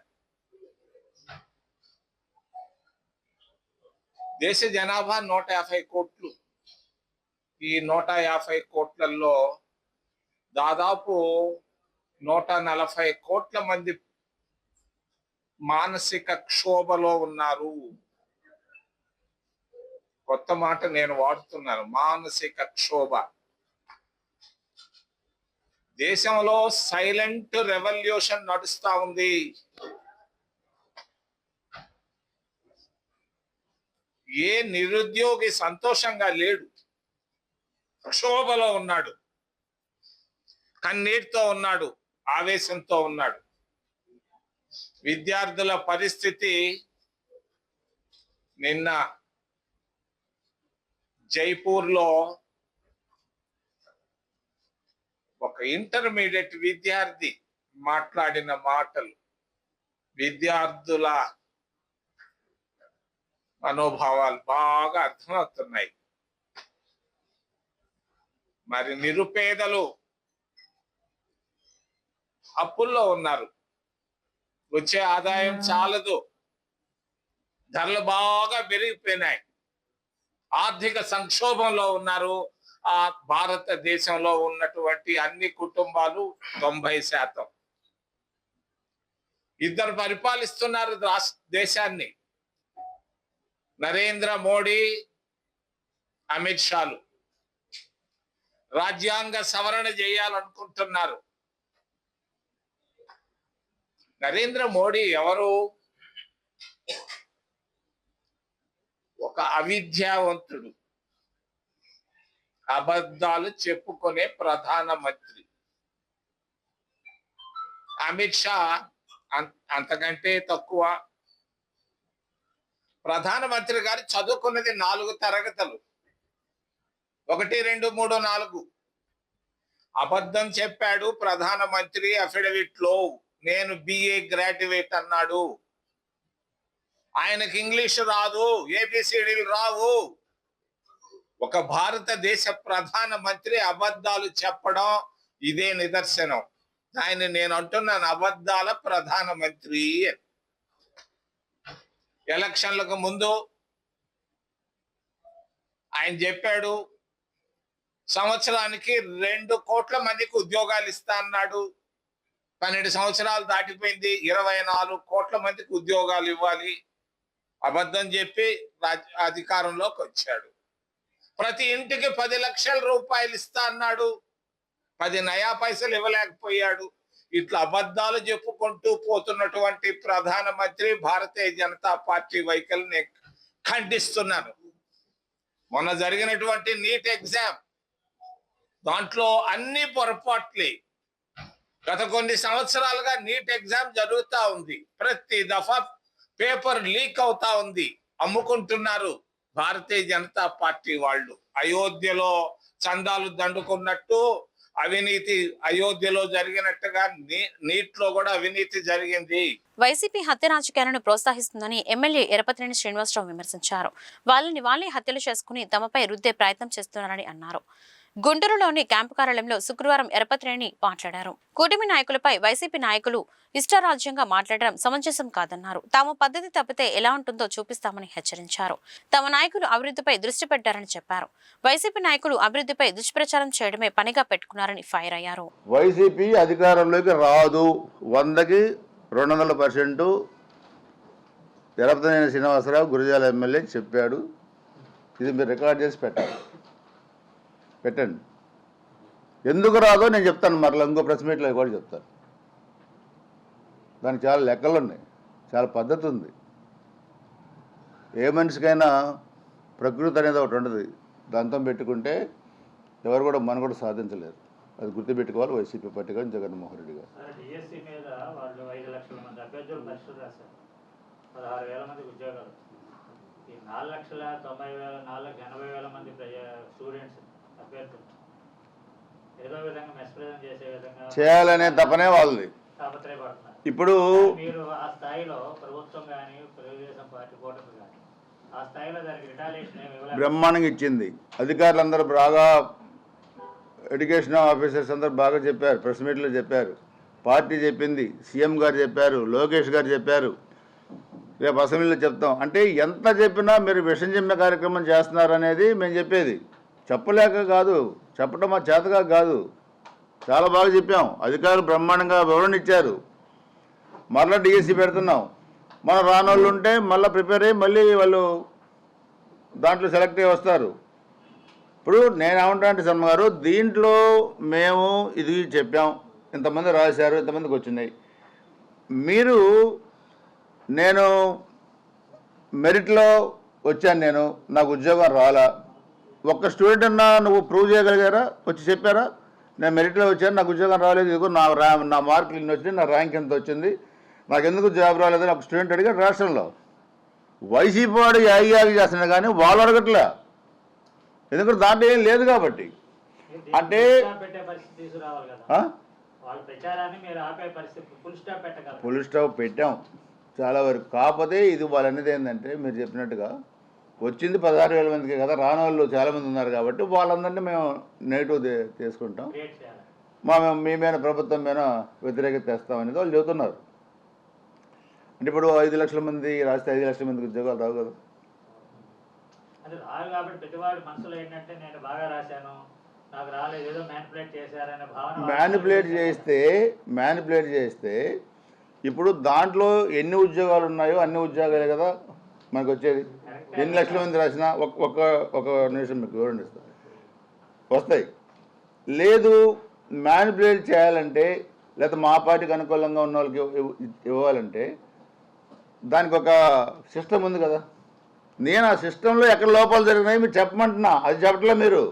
దేశ జనాభా 150 కోట్లు. ఈ 150 కోట్లలో దాదాపు 140 కోట్ల మంది మానసిక క్షోభలో ఉన్నారు. కొత్త మాట నేను వాడుతున్నాను, మానసిక క్షోభ. దేశంలో సైలెంట్ రెవల్యూషన్ నడుస్తా ఉంది. ఏ నిరుద్యోగి సంతోషంగా లేడు, క్షోభలో ఉన్నాడు, కన్నీటితో ఉన్నాడు, ఆవేశంతో ఉన్నాడు. విద్యార్థుల పరిస్థితి, నిన్న జైపూర్లో ఒక ఇంటర్మీడియట్ విద్యార్థి మాట్లాడిన మాటలు విద్యార్థుల మనోభావాలు బాగా అర్థమవుతున్నాయి. మరి నిరుపేదలు అప్పుల్లో ఉన్నారు, వచ్చే ఆదాయం చాలదు, ధరలు బాగా పెరిగిపోయినాయి, ఆర్థిక సంక్షోభంలో ఉన్నారు. ఆ భారతదేశంలో ఉన్నటువంటి అన్ని కుటుంబాలు 90%. ఇద్దరు పరిపాలిస్తున్నారు దేశాన్ని, నరేంద్ర మోడీ, అమిత్ షాలు. రాజ్యాంగ సవరణ చేయాలనుకుంటున్నారు. నరేంద్ర మోడీ ఎవరు? ఒక అవిద్యావంతుడు, అబద్ధాలు చెప్పుకునే ప్రధానమంత్రి. అమిత్ షా అంతకంటే తక్కువ. ప్రధానమంత్రి గారు చదువుకున్నది 4 తరగతులు, 1, 2, 3, 4. అబద్ధం చెప్పాడు ప్రధానమంత్రి అఫిడవిట్ లో. నేను BA గ్రాడ్యుయేట్ అన్నాడు. ఆయనకి ఇంగ్లీష్ రాదు, ABCDలు రావు. ఒక భారతదేశ ప్రధానమంత్రి అబద్ధాలు చెప్పడం ఇదే నిదర్శనం. ఆయన నేను అంటున్నాను, అబద్ధాల ప్రధానమంత్రి. ఎలక్షన్లకు ముందు ఆయన చెప్పాడు, సంవత్సరానికి 2 కోట్ల మందికి ఉద్యోగాలు ఇస్తా అన్నాడు. 12 సంవత్సరాలు దాటిపోయింది, 24 కోట్ల మందికి ఉద్యోగాలు ఇవ్వాలి. అబద్ధం చెప్పి అధికారంలోకి వచ్చాడు. ప్రతి ఇంటికి 10 లక్షల రూపాయలు ఇస్తా అన్నాడు, 10 నయా పైసలు ఇవ్వలేకపోయాడు. ఇట్లా అబద్ధాలు చెప్పుకుంటూ పోతున్నటువంటి ప్రధానమంత్రి భారతీయ జనతా పార్టీ వైఖరిని ఖండిస్తున్నాను. మొన్న జరిగినటువంటి నీట్ ఎగ్జామ్ దాంట్లో అన్ని పొరపాట్లే. గత కొన్ని సంవత్సరాలుగా నీట్ ఎగ్జామ్ జరుగుతా ఉంది, ప్రతి దఫా పేపర్ లీక్ అవుతా ఉంది, అమ్ముకుంటున్నారు భారతీయ జనతా పార్టీ వాళ్ళు. అయోధ్యలో చందాలు దండుకున్నట్టు అవినీతి అయోధ్యలో జరిగినట్టుగా నీట్లో కూడా అవినీతి జరిగింది. వైసీపీ హత్య రాజకీయాలను ప్రోత్సహిస్తుందని ఎమ్మెల్యే ఎరపతినేని శ్రీనివాసరావు విమర్శించారు. వాళ్ళే హత్యలు చేసుకుని తమపై రుద్దే ప్రయత్నం చేస్తున్నారని అన్నారు. గుంటూరులోని క్యాంపు కార్యాలయంలో శుక్రవారం ఎరపతినేని మాట్లాడారు. కూటమి నాయకులపై వైసీపీ నాయకులు ఇష్టారాజ్యంగా మాట్లాడడం సమంజసం కాదన్నారు. తాము పద్ధతి తప్పితే ఎలా ఉంటుందో చూపిస్తామని హెచ్చరించారు. తమ నాయకులు అభివృద్ధిపై దృష్టి పెట్టారని చెప్పారు. వైసీపీ నాయకులు అభివృద్ధిపై దుష్ప్రచారం చేయడమే పనిగా పెట్టుకున్నారని ఫైర్ అయ్యారు. వైసీపీ అధికారంలోకి రాదు, 100కి 200% ఎరపతినేని శ్రీనివాసరావు గురజాల ఎమ్మెల్యే చెప్పాడు. ఇది మీరు రికార్డ్ చేసి పెట్టండి. ఎందుకు రాదో నేను చెప్తాను, మరలా ఇంకో ప్రెస్ మీట్లో కూడా చెప్తాను. దానికి చాలా లెక్కలు ఉన్నాయి, చాలా పద్ధతి ఉంది. ఏ మనిషికైనా ప్రకృతి అనేది ఒకటి ఉండదు, దాంతో పెట్టుకుంటే ఎవరు కూడా మనం కూడా సాధించలేరు. అది గుర్తుపెట్టుకోవాలి వైసీపీ పార్టీ కానీ జగన్మోహన్ రెడ్డి గారు. డిఎస్సీ మీద వాళ్ళు 5 లక్షల మంది అభ్యర్థులు పరీక్షలు రాశారు, 16,000 మందికి ఉద్యోగాలు. ఈ 4,90,000 మంది స్టూడెంట్స్ అభ్యర్థులు ఏదో విధంగా మెస్ప్రెజెంట్ చేసే విధంగా చేయాలనే తపనే వాళ్ళది. తాపత్రయపడుతున్నారు. ఇప్పుడు మీరు ఆ స్థాయిలో ప్రభుత్వం కానీ తెలుగుదేశం పార్టీ కూటమి కానీ ఆ స్థాయిలో దానికి రిటాలియేషన్ ఏమి బ్రహ్మాండంగా ఇచ్చింది. అధికారులందరూ బాగా, ఎడ్యుకేషన్ ఆఫీసర్స్ అందరూ బాగా చెప్పారు, ప్రెస్ మీట్లో చెప్పారు, పార్టీ చెప్పింది, సీఎం గారు చెప్పారు, లోకేష్ గారు చెప్పారు, రేపు అసెంబ్లీలో చెప్తాం. అంటే ఎంత చెప్పినా మీరు విషం చెప్పే కార్యక్రమం చేస్తున్నారనేది మేము చెప్పేది. చెప్పలేక కాదు, చెప్పడం మా చేతగా కాదు, చాలా బాగా చెప్పాం. అధికారులు బ్రహ్మాండంగా వివరణ ఇచ్చారు. మరలా డిఎస్సి పెడుతున్నాం. మన రానోళ్ళు ఉంటే మళ్ళీ ప్రిపేర్ అయ్యి మళ్ళీ వాళ్ళు దాంట్లో సెలెక్ట్ అయ్యి వస్తారు. ఇప్పుడు నేను ఏమంటా అంటే శర్మ గారు, దీంట్లో మేము ఇది చెప్పాం, ఇంతమంది రాశారు, ఇంతమందికి వచ్చినాయి. మీరు నేను మెరిట్లో వచ్చాను, నాకు ఉద్యోగం రాలా, ఒక్క స్టూడెంట్ అన్నా నువ్వు ప్రూవ్ చేయగలిగారా? వచ్చి చెప్పారా నేను మెరిట్లో వచ్చాను, నాకు ఉద్యోగం రాలేదు, ఇదిగో నా మార్కులు ఇన్ని వచ్చినాయి, నా ర్యాంక్ ఎంత వచ్చింది, నాకు ఎందుకు జాబ్ రాలేదని ఒక స్టూడెంట్ అడిగాడు రాష్ట్రంలో. వైసీపీ వాడు యాగి చేస్తున్నాడు కానీ వాళ్ళు అడగట్లే, ఎందుకంటే దాంట్లో ఏం లేదు కాబట్టి. అంటే ఫుల్ స్టాప్ పెట్టాం చాలా వరకు. కాకపోతే ఇది వాళ్ళు అనేది ఏంటంటే మీరు చెప్పినట్టుగా వచ్చింది 16,000 మందికి కదా, రాని వాళ్ళు చాలామంది ఉన్నారు కాబట్టి వాళ్ళందరినీ మేము నెగిటివ్ తీసుకుంటాం, మీ మీద ప్రభుత్వం మీద వ్యతిరేకత తెస్తామనేది వాళ్ళు చెబుతున్నారు. అంటే ఇప్పుడు 5 లక్షల మంది రాస్తే 5 లక్షల మందికి ఉద్యోగాలు రావు కదా. మ్యానిపులేట్ చేస్తే ఇప్పుడు దాంట్లో ఎన్ని ఉద్యోగాలు ఉన్నాయో అన్ని ఉద్యోగాలే కదా మనకు వచ్చేది. ఎన్ని లక్షల మంది రాసినా ఒక నిమిషం మీకు వివరణ ఇస్తాను, వస్తాయి. లేదు మ్యానిపులేట్ చేయాలంటే, లేకపోతే మా పార్టీకి అనుకూలంగా ఉన్న వాళ్ళకి ఇవ్వాలంటే దానికి ఒక సిస్టమ్ ఉంది కదా. నేను ఆ సిస్టంలో ఎక్కడ లోపాలు జరిగినాయి మీరు చెప్పమంటున్నా, అది చెప్పట్లే మీరు.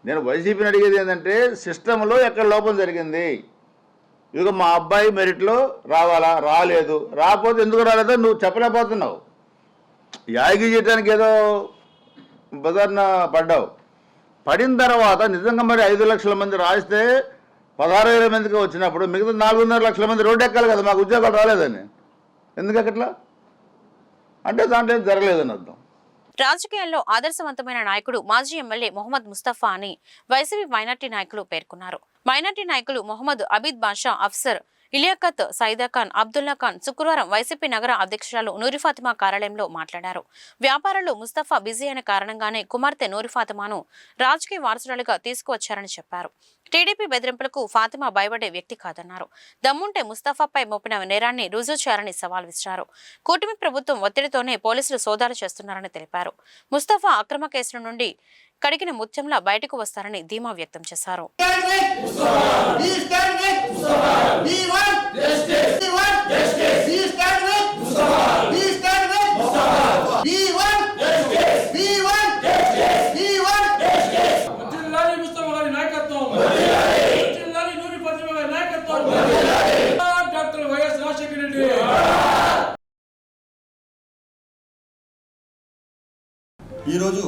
నేను వైసీపీని అడిగేది ఏంటంటే సిస్టంలో ఎక్కడ లోపం జరిగింది. ఇదిగో మా అబ్బాయి మెరిట్లో రావాలా, రాలేదు, రాకపోతే ఎందుకు రాలేదో నువ్వు చెప్పలేకపోతున్నావు. యాగి చేయడానికి ఏదో బజార్న పడ్డావు. పడిన తర్వాత నిజంగా మరి 5 లక్షల మంది రాస్తే 16,000 మందికి వచ్చినప్పుడు మిగతా 4.5 లక్షల మంది రోడ్డు ఎక్కాలి కదా, మాకు ఉద్యోగాలు రాలేదని. ఎందుకు ఎక్కట్లా అంటే దాంట్లో ఏం జరగలేదని అర్థం. రాజకీయాల్లో ఆదర్శవంతమైన నాయకుడు మాజీ ఎమ్మెల్యే మొహమ్మద్ ముస్తఫా అని వైసీపీ మైనార్టీ నాయకులు పేర్కొన్నారు. మైనార్టీ నాయకులు మొహమ్మద్ అబీద్ బాషా, అఫ్సర్ ఇలియాకత్ సైదా ఖాన్ అబ్దుల్లా ఖాన్ శుక్రవారం వైసీపీ నగర అధ్యక్షురాలు నూరి ఫాతిమా కార్యాలయంలో మాట్లాడారు. వ్యాపారులు ముస్తఫా బిజీ అయిన కారణంగానే కుమార్తె నూరి ఫాతిమాను రాజకీయ వారసురాలుగా తీసుకువచ్చారని చెప్పారు. టీడీపీ బెదిరింపులకు ఫాతిమా భయపడే వ్యక్తి కాదన్నారు. దమ్ముంటే ముస్తఫాపై మోపిన నేరాన్ని రుజువు చేయాలని సవాల్ విసిరారు. కూటమి ప్రభుత్వం ఒత్తిడితోనే పోలీసులు సోదాలు చేస్తున్నారని తెలిపారు. ముస్తఫా అక్రమ కేసుల నుండి కడిగిన ముత్యంలా బయటకు వస్తారని ధీమా వ్యక్తం చేశారు. ఈరోజు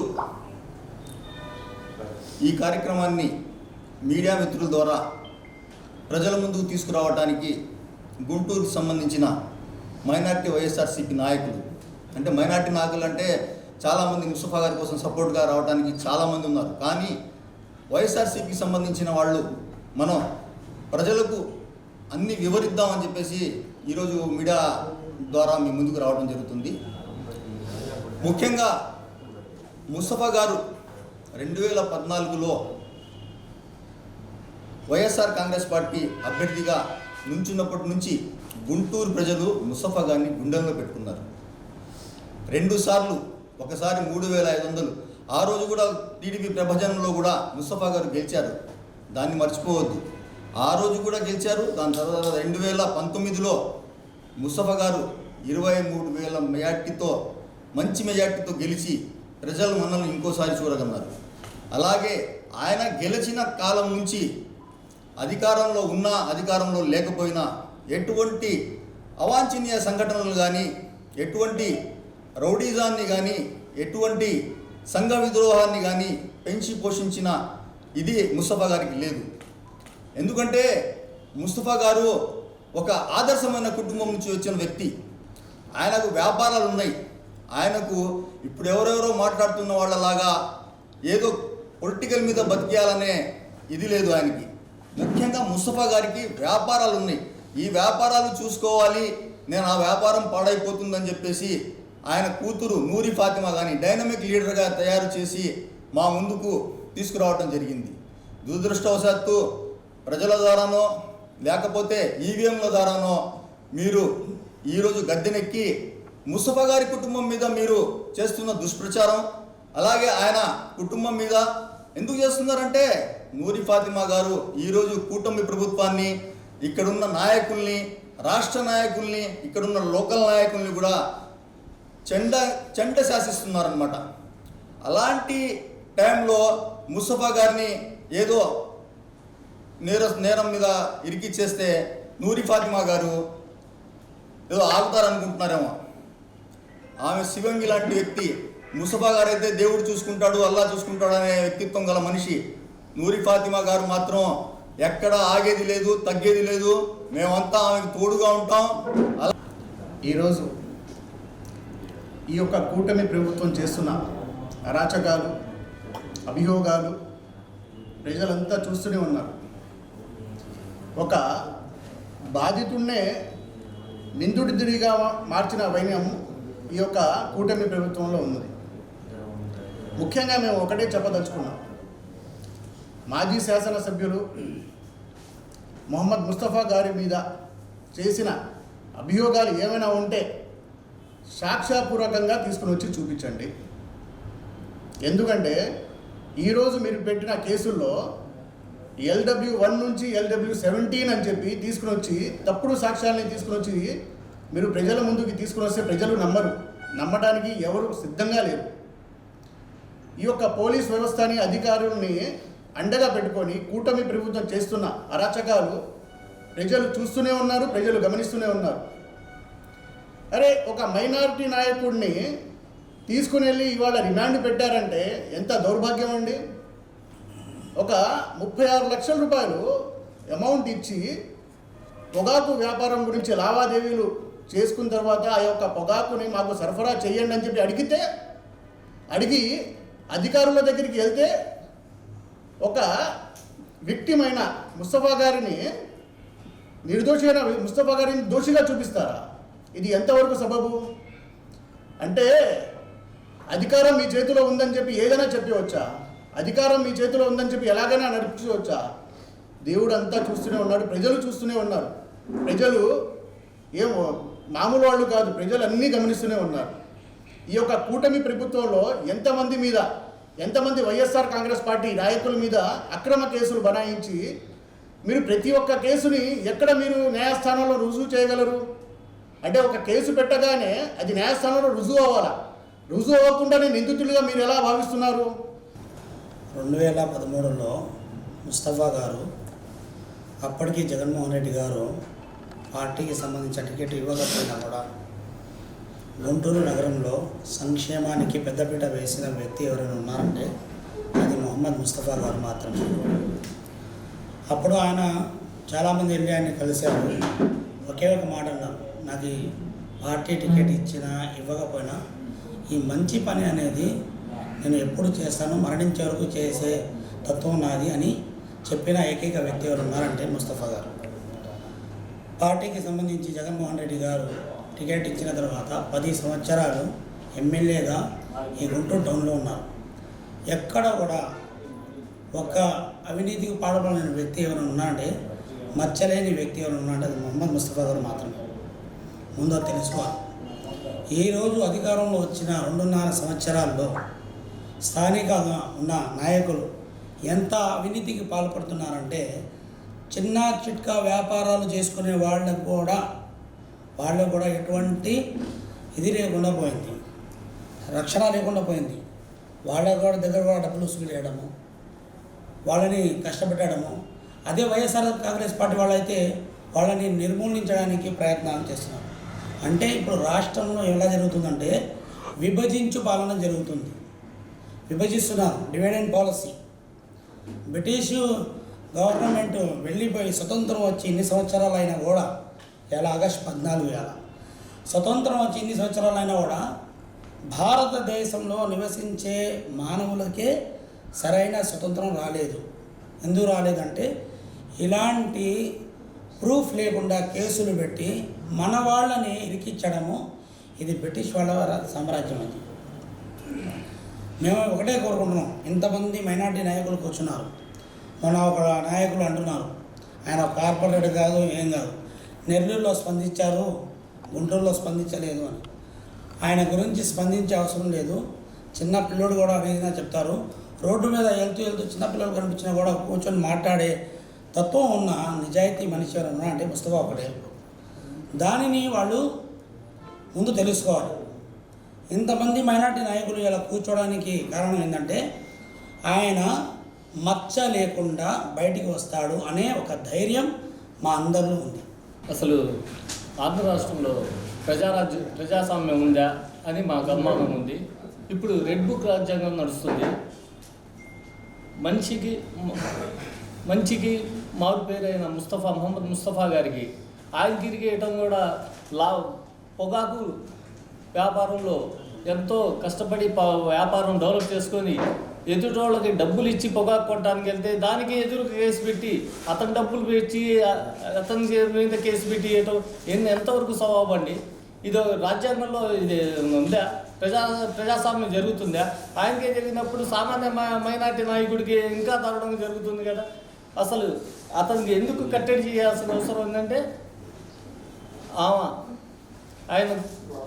ఈ కార్యక్రమాన్ని మీడియా మిత్రుల ద్వారా ప్రజల ముందుకు తీసుకురావడానికి గుంటూరుకు సంబంధించిన మైనార్టీ వైఎస్ఆర్సీపీ నాయకులు, అంటే మైనార్టీ నాయకులు అంటే చాలామంది ముస్తఫా గారి కోసం సపోర్ట్గా రావడానికి చాలామంది ఉన్నారు. కానీ వైఎస్ఆర్సీపీకి సంబంధించిన వాళ్ళు మనం ప్రజలకు అన్నీ వివరిద్దామని చెప్పేసి ఈరోజు మీడియా ద్వారా మీ ముందుకు రావడం జరుగుతుంది. ముఖ్యంగా ముస్తఫా గారు 2014లో వైఎస్ఆర్ కాంగ్రెస్ పార్టీ అభ్యర్థిగా నుంచున్నప్పటి నుంచి గుంటూరు ప్రజలు ముస్తఫా గారిని గుండెల్లో పెట్టుకున్నారు. 2 సార్లు, ఒకసారి 3500. ఆ రోజు కూడా టీడీపీ ప్రభజనంలో కూడా ముస్తఫా గారు గెలిచారు, దాన్ని మర్చిపోవద్దు. ఆ రోజు కూడా గెలిచారు. దాని తర్వాత 2019లో ముస్తఫా గారు 23,000 మెజార్టీతో, మంచి మెజార్టీతో గెలిచి ప్రజలు మనల్ని ఇంకోసారి చూడగన్నారు. అలాగే ఆయన గెలిచిన కాలం నుంచి అధికారంలో ఉన్నా అధికారంలో లేకపోయినా ఎటువంటి అవాంఛనీయ సంఘటనలు కానీ, ఎటువంటి రౌడీజాన్ని కానీ, ఎటువంటి సంఘ విద్రోహాన్ని కానీ పెంచి పోషించిన ఇది ముస్తఫా గారికి లేదు. ఎందుకంటే ముస్తఫా గారు ఒక ఆదర్శమైన కుటుంబం నుంచి వచ్చిన వ్యక్తి. ఆయనకు వ్యాపారాలు ఉన్నాయి. ఆయనకు ఇప్పుడు ఎవరెవరో మాట్లాడుతున్న వాళ్ళలాగా ఏదో పొలిటికల్ మీద బతికేయాలనే ఇది లేదు ఆయనకి. ముఖ్యంగా ముస్తఫా గారికి వ్యాపారాలు ఉన్నాయి. ఈ వ్యాపారాలు చూసుకోవాలి, నేను ఆ వ్యాపారం పాడైపోతుందని చెప్పేసి ఆయన కూతురు నూరి ఫాతిమా కానీ డైనమిక్ లీడర్గా తయారు చేసి మా ముందుకు తీసుకురావడం జరిగింది. దురదృష్టవశాత్తు ప్రజల ద్వారానో లేకపోతే ఈవీఎంల ద్వారానో మీరు ఈరోజు గద్దెనెక్కి ముస్తఫా గారి కుటుంబం మీద మీరు చేస్తున్న దుష్ప్రచారం, అలాగే ఆయన కుటుంబం మీద ఎందుకు చేస్తున్నారంటే నూరి ఫాతిమా గారు ఈరోజు కూటమి ప్రభుత్వాన్ని, ఇక్కడున్న నాయకుల్ని, రాష్ట్ర నాయకుల్ని, ఇక్కడున్న లోకల్ నాయకుల్ని కూడా చెండ శాసిస్తున్నారనమాట. అలాంటి టైంలో ముస్తఫా గారిని ఏదో నేరం మీద ఇరికిచ్చేస్తే నూరి ఫాతిమా గారు ఏదో ఆగుతారనుకుంటున్నారేమో. ఆమె శివంగి లాంటి వ్యక్తి. ముస్తఫా గారు అయితే దేవుడు చూసుకుంటాడు, అల్లా చూసుకుంటాడు అనే వ్యక్తిత్వం గల మనిషి. నూరి ఫాతిమా గారు మాత్రం ఎక్కడ ఆగేది లేదు, తగ్గేది లేదు. మేమంతా ఆమెకు తోడుగా ఉంటాం. ఈరోజు ఈ యొక్క కూటమి ప్రభుత్వం చేస్తున్న అరాచకాలు, అభియోగాలు ప్రజలంతా చూస్తూనే ఉన్నారు. ఒక బాధితుడినే నిందితుడిగా మార్చిన వైన్యం ఈ యొక్క కూటమి ప్రభుత్వంలో ఉన్నది. ముఖ్యంగా మేము ఒకటే చెప్పదలుచుకున్నాం. మాజీ శాసనసభ్యులు మొహమ్మద్ ముస్తఫా గారి మీద చేసిన అభియోగాలు ఏమైనా ఉంటే సాక్ష్యపూర్వకంగా తీసుకుని వచ్చి చూపించండి. ఎందుకంటే ఈరోజు మీరు పెట్టిన కేసుల్లో LW1 నుంచి LW17 అని చెప్పి తీసుకుని వచ్చి తప్పుడు సాక్ష్యాలని తీసుకుని వచ్చి మీరు ప్రజల ముందుకి తీసుకుని వస్తే ప్రజలు నమ్మరు. నమ్మడానికి ఎవరు సిద్ధంగా లేరు. ఈ యొక్క పోలీస్ వ్యవస్థని, అధికారుల్ని అండగా పెట్టుకొని కూటమి ప్రభుత్వం చేస్తున్న అరాచకాలు ప్రజలు చూస్తూనే ఉన్నారు, ప్రజలు గమనిస్తూనే ఉన్నారు. అరే, ఒక మైనారిటీ నాయకుడిని తీసుకుని వెళ్ళి ఇవాళ రిమాండ్ పెట్టారంటే ఎంత దౌర్భాగ్యం అండి. ఒక 36 లక్షల రూపాయలు అమౌంట్ ఇచ్చి పొగాకు వ్యాపారం గురించి లావాదేవీలు చేసుకున్న తర్వాత ఆ యొక్క పొగాకుని మాకు సరఫరా చేయండి అని చెప్పి అడిగి అధికారుల దగ్గరికి వెళ్తే ఒక విక్టిమ్ అయిన ముస్తఫా గారిని నిర్దోషి అయిన ముస్తఫా గారిని దోషిగా చూపిస్తారా? ఇది ఎంతవరకు సబబు? అంటే అధికారం మీ చేతిలో ఉందని చెప్పి ఏదైనా చెప్పవచ్చా? అధికారం మీ చేతిలో ఉందని చెప్పి ఎలాగైనా నడిపించవచ్చా? దేవుడు అంతా చూస్తూనే ఉన్నాడు, ప్రజలు చూస్తూనే ఉన్నారు. ప్రజలు ఏమో మామూలు వాళ్ళు కాదు, ప్రజలు అన్నీ గమనిస్తూనే ఉన్నారు. ఈ యొక్క కూటమి ప్రభుత్వంలో ఎంతమంది వైఎస్ఆర్ కాంగ్రెస్ పార్టీ నాయకుల మీద అక్రమ కేసులు బనాయించి మీరు ప్రతి ఒక్క కేసుని ఎక్కడ మీరు న్యాయస్థానంలో రుజువు చేయగలరు? అంటే ఒక కేసు పెట్టగానే అది న్యాయస్థానంలో రుజువు అవ్వాలా? రుజువు అవ్వకుండానే నిందితులుగా మీరు ఎలా భావిస్తున్నారు? 2013లో ముస్తఫా గారు, అప్పటికి జగన్మోహన్ రెడ్డి గారు పార్టీకి సంబంధించిన టికెట్ ఇవ్వకపోయినా కూడా గుంటూరు నగరంలో సంక్షేమానికి పెద్దపీట వేసిన వ్యక్తి ఎవరైనా ఉన్నారంటే అది మొహమ్మద్ ముస్తఫా గారు మాత్రమే. అప్పుడు ఆయన చాలామంది వెళ్ళి ఆయన్ని కలిశారు. ఒకే ఒక మాట అన్నారు, నాకు ఈ పార్టీ టికెట్ ఇచ్చినా ఇవ్వకపోయినా ఈ మంచి పని అనేది నేను ఎప్పుడు చేస్తాను, మరణించే వరకు చేసే తత్వం నాది అని చెప్పిన ఏకైక వ్యక్తి ఎవరు ఉన్నారంటే ముస్తఫా గారు. పార్టీకి సంబంధించి జగన్మోహన్ రెడ్డి గారు టికెట్ ఇచ్చిన తర్వాత 10 సంవత్సరాలు ఎమ్మెల్యేగా ఈ గుంటూరు టౌన్లో ఉన్నారు. ఎక్కడ కూడా ఒక అవినీతికి పాల్పడిన వ్యక్తి ఎవరైనా ఉన్నారంటే, మచ్చలేని వ్యక్తి ఎవరైనా ఉన్నారంటే అది మొహమ్మద్ ముస్తఫా గారు మాత్రమే. ముందు తెలుసుకోవాలి. ఈరోజు అధికారంలో వచ్చిన 2.5 సంవత్సరాల్లో స్థానికంగా ఉన్న నాయకులు ఎంత అవినీతికి పాల్పడుతున్నారంటే, చిన్న చిట్కా వ్యాపారాలు చేసుకునే వాళ్ళకు కూడా ఎటువంటి ఇది లేకుండా పోయింది, రక్షణ లేకుండా పోయింది. వాళ్ళకు కూడా దగ్గర కూడా డబ్బులు వసూలు చేయడము, వాళ్ళని కష్టపెట్టడము. అదే వైఎస్ఆర్ కాంగ్రెస్ పార్టీ వాళ్ళైతే వాళ్ళని నిర్మూలించడానికి ప్రయత్నాలు చేస్తున్నారు. అంటే ఇప్పుడు రాష్ట్రంలో ఎలా జరుగుతుందంటే విభజించు పాలన జరుగుతుంది. విభజిస్తున్నారు, divide and policy. British government వెళ్ళిపోయి స్వతంత్రం వచ్చి ఇన్ని సంవత్సరాలు అయినా కూడా, ఇలా ఆగస్టు 14 స్వతంత్రం వచ్చి ఇన్ని సంవత్సరాలు అయినా కూడా భారతదేశంలో నివసించే మానవులకే సరైన స్వతంత్రం రాలేదు. ఎందుకు రాలేదంటే ఇలాంటి ప్రూఫ్ లేకుండా కేసులు పెట్టి మన వాళ్ళని ఇరికించడము, ఇది బ్రిటిష్ వాళ్ళ సామ్రాజ్యం. అది మేము ఒకటే కోరుకుంటున్నాం. ఇంతమంది మైనార్టీ నాయకులు కూర్చున్నారు. మన ఒక నాయకులు అంటున్నారు ఆయన కార్పొరేటర్ కాదు, ఏం కాదు, నెల్లూరులో స్పందించారు, గుంటూరులో స్పందించలేదు అని. ఆయన గురించి స్పందించే అవసరం లేదు. చిన్న పిల్లోడు కూడా అడిగినా చెప్తారు. రోడ్డు మీద వెళ్తూ చిన్నపిల్లలు కనిపించినా కూడా కూర్చొని మాట్లాడే తత్వం ఉన్న నిజాయితీ మనిషి ఎవరన్నా అంటే ముస్తఫా ఒకటే. దానిని వాళ్ళు ముందు తెలుసుకోవాలి. ఇంతమంది మైనార్టీ నాయకులు ఇలా కూర్చోవడానికి కారణం ఏంటంటే ఆయన మచ్చ లేకుండా బయటికి వస్తాడు అనే ఒక ధైర్యం మా అందరిలో ఉంది. అసలు ఆంధ్ర రాష్ట్రంలో ప్రజాస్వామ్యం ఉందా అని మాకు అనుమానం ఉంది. ఇప్పుడు రెడ్ బుక్ రాజ్యాంగం నడుస్తుంది. మంచికి మారు పేరైన మొహమ్మద్ ముస్తఫా గారికి ఆయన తిరిగేయటం కూడా పొగాకు వ్యాపారంలో ఎంతో కష్టపడి వ్యాపారం డెవలప్ చేసుకొని ఎదుటోళ్ళకి డబ్బులు ఇచ్చి పొగాకు కొట్టడానికి వెళ్తే దానికి ఎదురు కేసు పెట్టి అతని డబ్బులు పెట్టి అతని మీద కేసు పెట్టి ఎంతవరకు సవాబండి? ఇది రాజ్యాంగంలో ఇది ఉందా? ప్రజాస్వామ్యం జరుగుతుందా? ఆయనకే జరిగినప్పుడు సామాన్య మైనార్టీ నాయకుడికి ఇంకా తరగడం జరుగుతుంది కదా. అసలు అతనికి ఎందుకు కట్టడి చేయాల్సిన అవసరం ఉందంటే ఆయన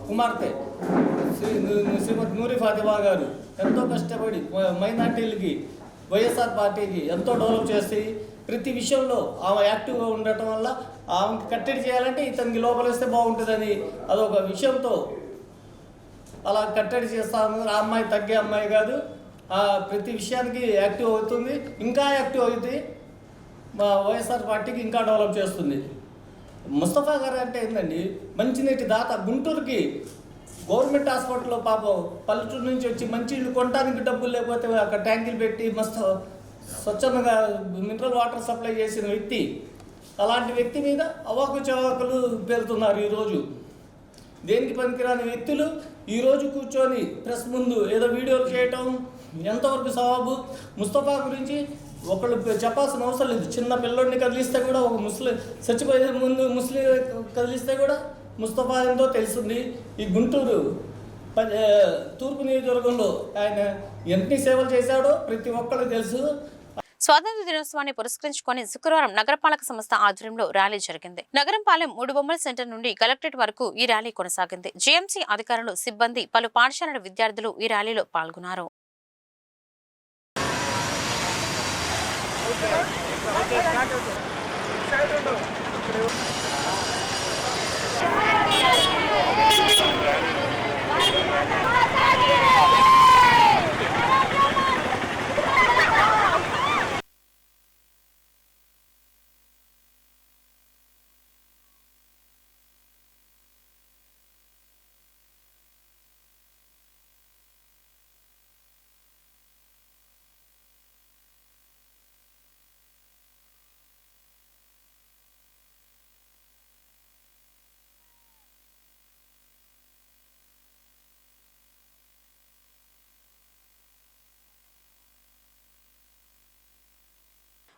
కుమార్తె శ్రీమతి నూరి ఫాతిమా గారు ఎంతో కష్టపడి మైనార్టీలకి వైఎస్ఆర్ పార్టీకి ఎంతో డెవలప్ చేసి ప్రతి విషయంలో ఆమె యాక్టివ్గా ఉండటం వల్ల ఆమెకి కట్టడి చేయాలంటే ఇతనికి లోపలిస్తే బాగుంటుందని అదొక విషయంతో అలా కట్టడి చేస్తాము. ఆ అమ్మాయి తగ్గే అమ్మాయి కాదు, ప్రతి విషయానికి యాక్టివ్ అవుతుంది, ఇంకా యాక్టివ్ అవుతుంది, మా వైఎస్ఆర్ పార్టీకి ఇంకా డెవలప్ చేస్తుంది. ముస్తఫా గారు అంటే ఏంటండి, మంచినీటి దాత. గుంటూరుకి గవర్నమెంట్ హాస్పిటల్లో పాపం పల్లెటూరు నుంచి వచ్చి మంచినీళ్ళు కొనడానికి డబ్బులు లేకపోతే అక్కడ ట్యాంకులు పెట్టి స్వచ్ఛందంగా మినరల్ వాటర్ సప్లై చేసిన వ్యక్తి. అలాంటి వ్యక్తి మీద అవాకు చవాకులు పెడుతున్నారు. ఈరోజు దేనికి పనికిరాని వ్యక్తులు ఈరోజు కూర్చొని ప్రెస్ ముందు ఏదో వీడియోలు చేయటం ఎంతవరకు సవాబు? ముస్తఫా గురించి ఒకళ్ళు చెప్పాల్సిన అవసరం లేదు. చిన్న పిల్లోడిని కదిలిస్తే కూడా, ఒక ముస్లిం చచ్చిపోయే ముందు ముస్లిం కదిలిస్తే కూడా ముస్తఫా ఎంతో తెలుస్తుంది. ఈ గుంటూరు తూర్పు నియోజకవర్గంలో ఆయన ఎన్ని సేవలు చేశాడో ప్రతి ఒక్కరికి తెలుసు. స్వాతంత్ర దినోత్సవాన్ని పురస్కరించుకొని శుక్రవారం నగరపాలక సంస్థ ఆధ్వర్యంలో ర్యాలీ జరిగింది. నగరంపాలెం 3 బొమ్మల సెంటర్ నుండి కలెక్టరేట్ వరకు ఈ ర్యాలీ కొనసాగింది. జీఎంసీ అధికారులు, సిబ్బంది, పలు పాఠశాలల విద్యార్థులు ఈ ర్యాలీలో పాల్గొన్నారు.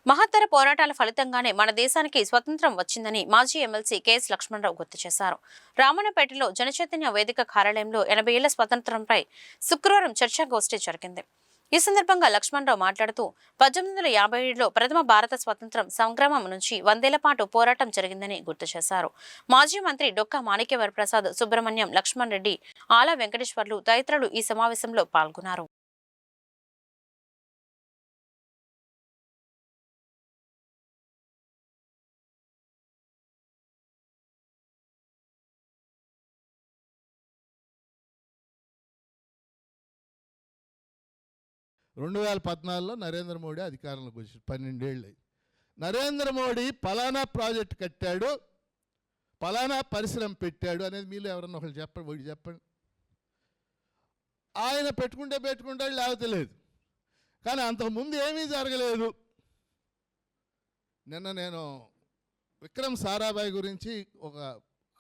మహత్తర పోరాటాల ఫలితంగానే మన దేశానికి స్వతంత్రం వచ్చిందని మాజీ ఎమ్మెల్సీ కెఎస్ లక్ష్మణరావు గుర్తు చేశారు. రామన్నపేటలో జనచైతన్య వేదిక కార్యాలయంలో 80 ఏళ్ల స్వతంత్రంపై శుక్రవారం చర్చాగోష్ఠి జరిగింది. ఈ సందర్భంగా లక్ష్మణరావు మాట్లాడుతూ 1857లో ప్రథమ భారత స్వతంత్రం సంగ్రామం నుంచి 100 ఏళ్ల పాటు పోరాటం జరిగిందని గుర్తు చేశారు. మాజీ మంత్రి డొక్కా మాణిక్యవరప్రసాద్, సుబ్రహ్మణ్యం, లక్ష్మణ్ రెడ్డి, ఆలా వెంకటేశ్వర్లు తదితరులు ఈ సమావేశంలో పాల్గొన్నారు. రెండు 2014లో నరేంద్ర మోడీ అధికారంలోకి వచ్చి 12 ఏళ్ళు. నరేంద్ర మోడీ పలానా ప్రాజెక్ట్ కట్టాడు, పలానా పరిశ్రమ పెట్టాడు అనేది మీలో ఎవరన్నా ఒకళ్ళు చెప్పండి. ఆయన పెట్టుకుంటాడు, లేకపోతే లేదు. కానీ అంతకుముందు ఏమీ జరగలేదు. నిన్న నేను విక్రమ్ సారాభాయ్ గురించి ఒక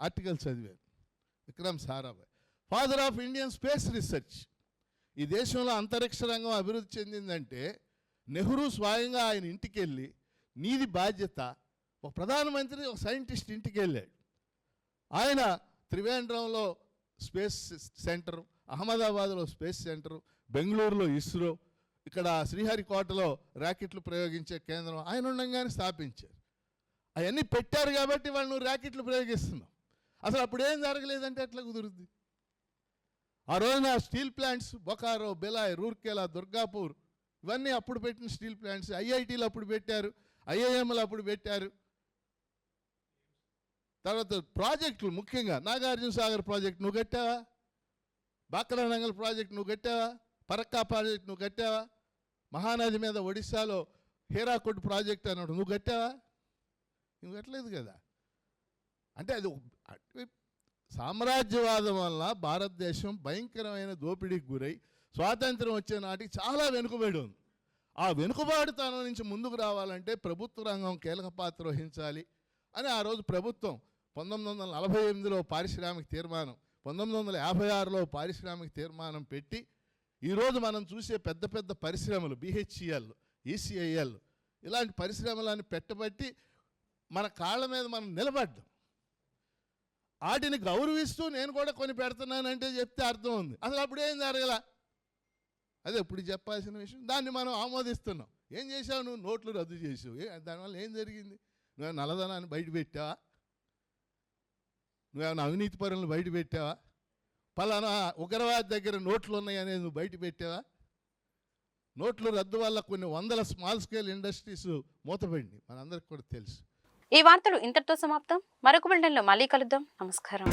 ఆర్టికల్ చదివాను. Vikram Sarabhai father of Indian space research. ఈ దేశంలో అంతరిక్ష రంగం అభివృద్ధి చెందిందంటే నెహ్రూ స్వయంగా ఆయన ఇంటికి వెళ్ళి, నీది బాధ్యత, ఒక ప్రధానమంత్రి ఒక సైంటిస్ట్ ఇంటికి వెళ్ళాడు. ఆయన త్రివేంద్రంలో స్పేస్ సెంటర్, అహ్మదాబాద్లో స్పేస్ సెంటర్, బెంగళూరులో ఇస్రో, ఇక్కడ శ్రీహరికోటలో ర్యాకెట్లు ప్రయోగించే కేంద్రం ఆయన ఉండగానే స్థాపించారు. అవన్నీ పెట్టారు కాబట్టి వాళ్ళు ర్యాకెట్లు ప్రయోగిస్తున్నాం. అసలు అప్పుడు ఏం జరగలేదంటే ఎట్లా కుదురుద్ది? ఆ రోజున స్టీల్ ప్లాంట్స్ బొకారో, బెలాయ్, రూర్కెలా, దుర్గాపూర్ ఇవన్నీ అప్పుడు పెట్టిన స్టీల్ ప్లాంట్స్. ఐఐటీలు అప్పుడు పెట్టారు, ఐఐఎంలు అప్పుడు పెట్టారు. తర్వాత ప్రాజెక్టులు, ముఖ్యంగా నాగార్జున సాగర్ ప్రాజెక్ట్ నువ్వు కట్టావా? బాక్రానంగల్ ప్రాజెక్ట్ నువ్వు కట్టావా? పరక్కా ప్రాజెక్ట్ నువ్వు కట్టావా? మహానది మీద ఒడిశాలో హీరాకుడ్ ప్రాజెక్ట్ అన్నాడు, నువ్వు కట్టావా? నువ్వు కట్టలేదు కదా. అంటే అది సామ్రాజ్యవాదం వల్ల భారతదేశం భయంకరమైన దోపిడీకి గురై స్వాతంత్రం వచ్చే నాటికి చాలా వెనుకబడి ఉంది. ఆ వెనుకబాటుతనం నుంచి ముందుకు రావాలంటే ప్రభుత్వ రంగం కీలక పాత్ర వహించాలి అని ఆ రోజు ప్రభుత్వం 1948లో పారిశ్రామిక తీర్మానం, 1956లో పారిశ్రామిక తీర్మానం పెట్టి ఈరోజు మనం చూసే పెద్ద పెద్ద పరిశ్రమలు, బిహెచ్ఈఎల్, ఈసీఐఎల్ ఇలాంటి పరిశ్రమలను పెట్టబట్టి మన కాళ్ళ మీద మనం నిలబడ్డాం. వాటిని గౌరవిస్తూ నేను కూడా కొని పెడుతున్నానంటే చెప్తే అర్థం ఉంది. అసలు అప్పుడు ఏం జరగల, అదే ఇప్పుడు చెప్పాల్సిన విషయం. దాన్ని మనం ఆమోదిస్తున్నాం. ఏం చేసావు నువ్వు? నోట్లు రద్దు చేసావు. దానివల్ల ఏం జరిగింది? నువ్వు నల్లధనాన్ని బయట పెట్టావా? నువ్వేమైనా అవినీతి పరులను బయట పెట్టావా? పలానా ఉగ్రవాది దగ్గర నోట్లు ఉన్నాయి అనేది నువ్వు బయట పెట్టావా? నోట్ల రద్దు వల్ల కొన్ని వందల స్మాల్ స్కేల్ ఇండస్ట్రీస్ మూతపడింది, మనందరికి కూడా తెలుసు. ఈ వార్తలు ఇంతటితో సమాప్తం. మరొక బులెటిన్లో మళ్ళీ కలుద్దాం. నమస్కారం.